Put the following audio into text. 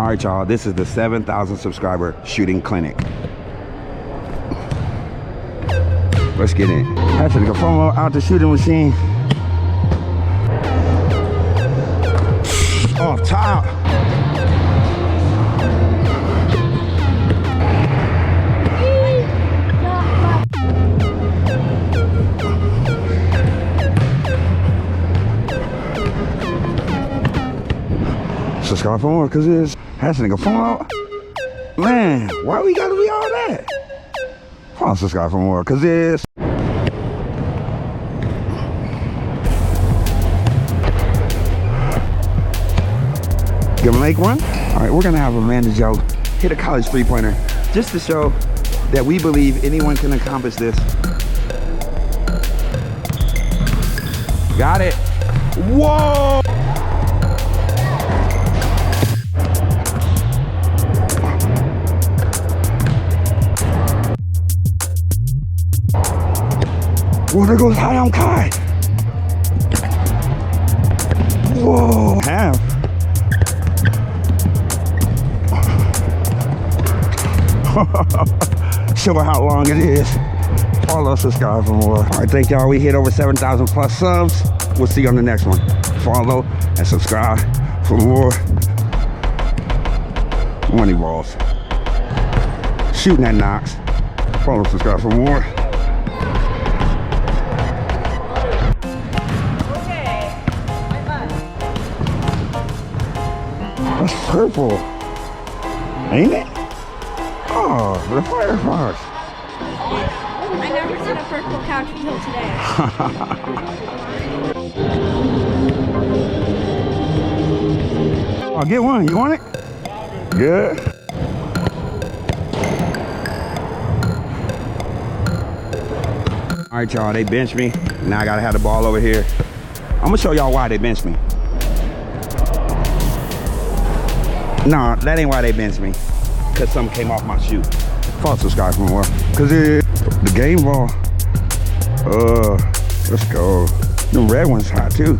All right, y'all, this is the 7,000 subscriber Shooting Clinic. Let's get in. I should go phone out the shooting machine. Off top. Subscribe for more, cause it's has to nigga phone out. Man, why we gotta be all that? Hold on, subscribe for more, cause it's gonna make one. All right, we're gonna have Amanda Joe hit a college three-pointer just to show that we believe anyone can accomplish this. Got it. Whoa! Whoa, there goes high on Kai. Whoa, half. Show her how long it is. Follow, subscribe for more. All right, thank y'all. We hit over 7,000 plus subs. We'll see you on the next one. Follow and subscribe for more money balls. Shooting at knocks. Follow, subscribe for more. That's purple, ain't it? Oh, the Firefox. I never seen a purple couch until today. I'll get one. You want it? Good. All right, y'all. They benched me. Now I gotta have the ball over here. I'm gonna show y'all why they benched me. Nah, that ain't why they benched me. Cause something came off my shoe. Follow, subscribe for more. Cause the game ball. Let's go. The red one's hot too.